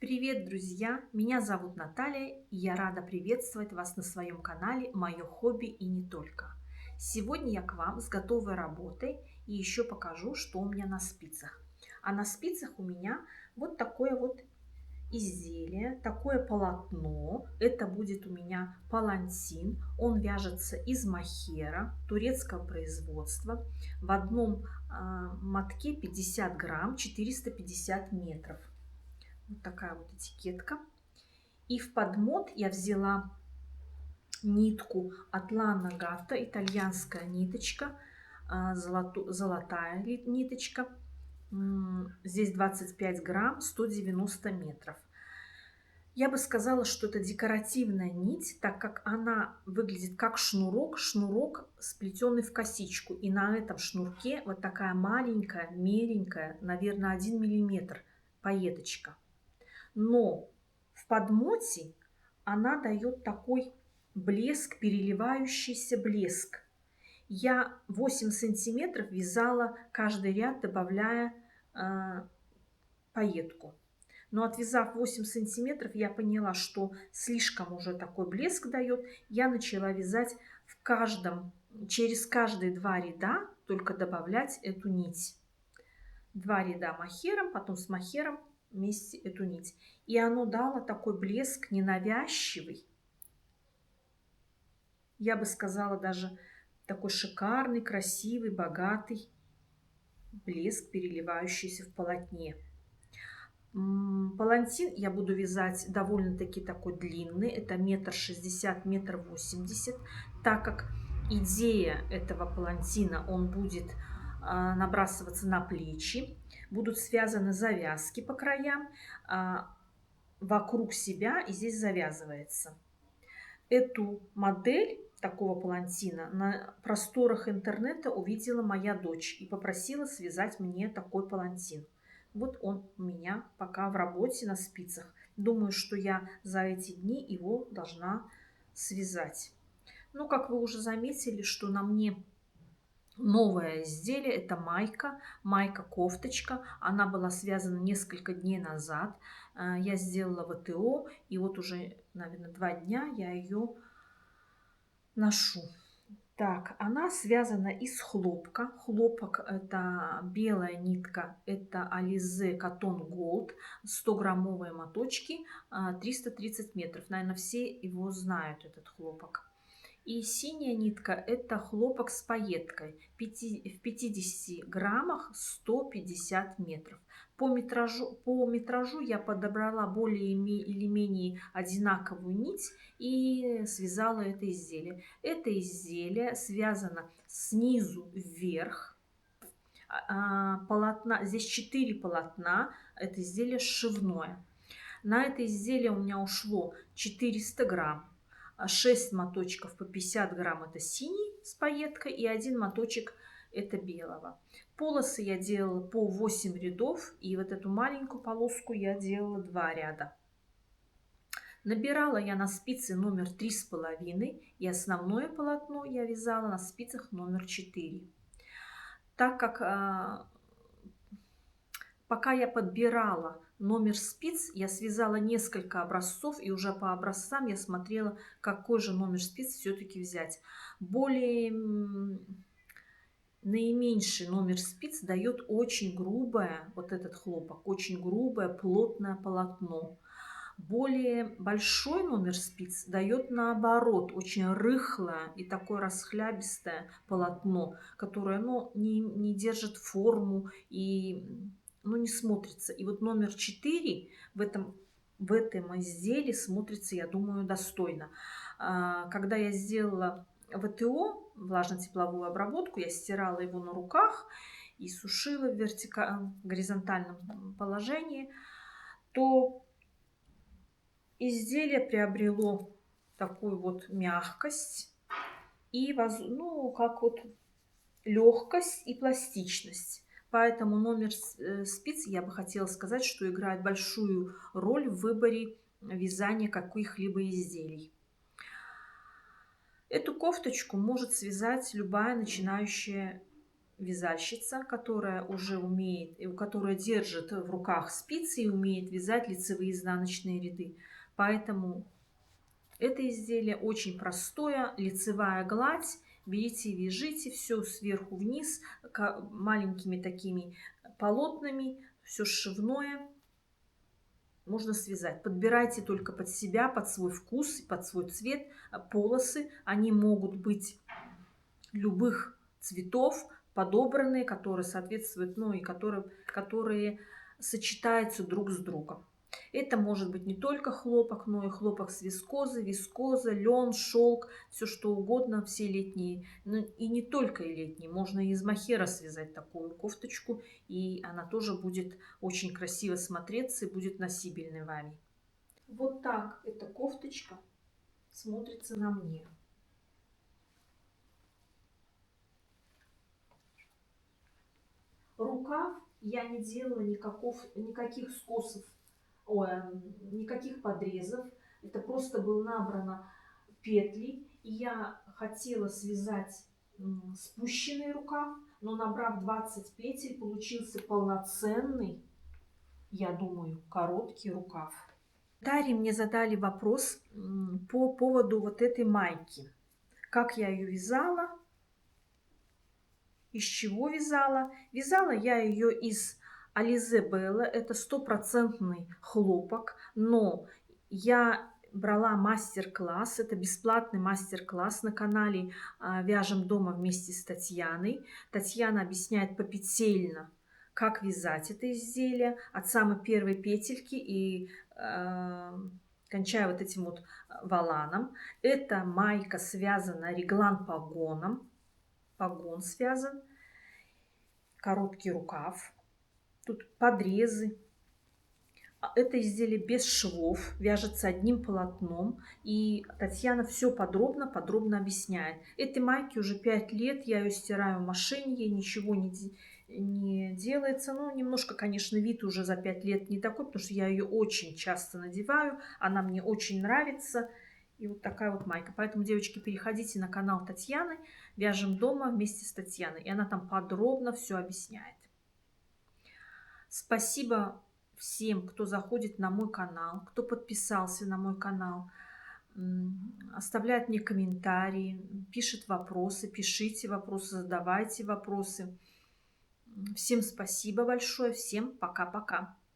Привет, друзья! Меня зовут Наталья, и я рада приветствовать вас на своем канале «Мое хобби и не только». Сегодня я к вам с готовой работой и еще покажу, что у меня на спицах. А на спицах у меня вот такое вот изделие, такое полотно. Это будет у меня палантин. Он вяжется из мохера турецкого производства. В одном мотке 50 грамм, 450 метров. Вот такая вот этикетка. И в подмот я взяла нитку от Лана Гатта, итальянская ниточка, золотая ниточка. Здесь 25 грамм, 190 метров. Я бы сказала, что это декоративная нить, так как она выглядит как шнурок, сплетенный в косичку. И на этом шнурке вот такая маленькая, меленькая, наверное, 1 миллиметр пайеточка. Но в подмоте она дает такой блеск, переливающийся блеск. Я 8 сантиметров вязала каждый ряд, добавляя пайетку. Но отвязав 8 сантиметров, я поняла, что слишком уже такой блеск дает. Я начала вязать через каждые 2 ряда, только добавлять эту нить. 2 ряда мохером, потом с мохером вместе эту нить. И оно дало такой блеск ненавязчивый. Я бы сказала, даже такой шикарный, красивый, богатый блеск, переливающийся в полотне. Палантин я буду вязать довольно-таки такой длинный. Это 1,60 м, 1,80 м. Так как идея этого палантина, он будет набрасываться на плечи. Будут связаны завязки по краям вокруг себя, и здесь завязывается. Эту модель такого палантина на просторах интернета увидела моя дочь и попросила связать мне такой палантин. Вот он у меня пока в работе на спицах. Думаю, что я за эти дни его должна связать. Ну, как вы уже заметили, что на мне новое изделие, это майка-кофточка. Она была связана несколько дней назад. Я сделала ВТО, и вот уже, наверное, 2 дня я ее ношу. Так, она связана из хлопка. Хлопок — это белая нитка, это Alize Cotton Gold, 100-граммовые моточки, 330 метров. Наверное, все его знают, этот хлопок. И синяя нитка — это хлопок с пайеткой. В 50 граммах 150 метров. По метражу я подобрала более или менее одинаковую нить и связала это изделие. Это изделие связано снизу вверх. Здесь 4 полотна. Это изделие сшивное. На это изделие у меня ушло 400 грамм. 6 моточков по 50 грамм это синий с пайеткой, и 1 моточек это белого. Полосы я делала по 8 рядов, и вот эту маленькую полоску я делала 2 ряда. Набирала я на спице номер 3,5, и основное полотно я вязала на спицах номер 4. Так как пока я подбирала номер спиц, я связала несколько образцов, и уже по образцам я смотрела, какой же номер спиц все-таки взять. Наименьший номер спиц дает очень грубое, вот этот хлопок, очень грубое плотное полотно. Более большой номер спиц дает наоборот очень рыхлое и такое расхлябистое полотно, которое не держит форму и не смотрится. И вот номер 4 в этом изделии смотрится, я думаю, достойно. Когда я сделала ВТО, влажно-тепловую обработку, я стирала его на руках и сушила в горизонтальном положении, то изделие приобрело такую вот мягкость и как вот легкость и пластичность. Поэтому номер спиц, я бы хотела сказать, что играет большую роль в выборе вязания каких-либо изделий. Эту кофточку может связать любая начинающая вязальщица, которая уже умеет, которая держит в руках спицы и умеет вязать лицевые и изнаночные ряды. Поэтому это изделие очень простое, лицевая гладь. Берите и вяжите все сверху вниз маленькими такими полотнами, все сшивное можно связать. Подбирайте только под себя, под свой вкус и под свой цвет полосы. Они могут быть любых цветов, подобранные, которые соответствуют, ну и которые сочетаются друг с другом. Это может быть не только хлопок, но и хлопок с вискозой, вискоза, лен, шелк, все что угодно, все летние, ну, и не только и летние. Можно и из мохера связать такую кофточку, и она тоже будет очень красиво смотреться и будет носибельной вами. Вот так эта кофточка смотрится на мне. Рукав я не делала никаких скосов, никаких подрезов. Это просто был набрано петли. И я хотела связать спущенный рукав, но набрав 20 петель, получился полноценный, я думаю, короткий рукав. В комментарии мне задали вопрос по поводу вот этой майки. Как я ее вязала, из чего вязала. Вязала я ее из Alize Bella. Это стопроцентный хлопок, но я брала мастер-класс, это бесплатный мастер-класс на канале «Вяжем дома» вместе с Татьяной. Татьяна объясняет попетельно, как вязать это изделие от самой первой петельки и кончая вот этим вот воланом. Эта майка связана реглан погоном, погон связан, короткий рукав, тут подрезы. Это изделие без швов, вяжется одним полотном, и Татьяна все подробно объясняет. Этой майке уже 5 лет, я ее стираю в машине, ей ничего не делается. Ну, немножко, конечно, вид уже за 5 лет не такой, потому что я ее очень часто надеваю, она мне очень нравится. И вот такая вот майка. Поэтому, девочки, переходите на канал Татьяны, «Вяжем дома» вместе с Татьяной, и она там подробно все объясняет. Спасибо всем, кто заходит на мой канал, кто подписался на мой канал, оставляет мне комментарии, пишет вопросы, пишите вопросы, задавайте вопросы. Всем спасибо большое, всем пока-пока.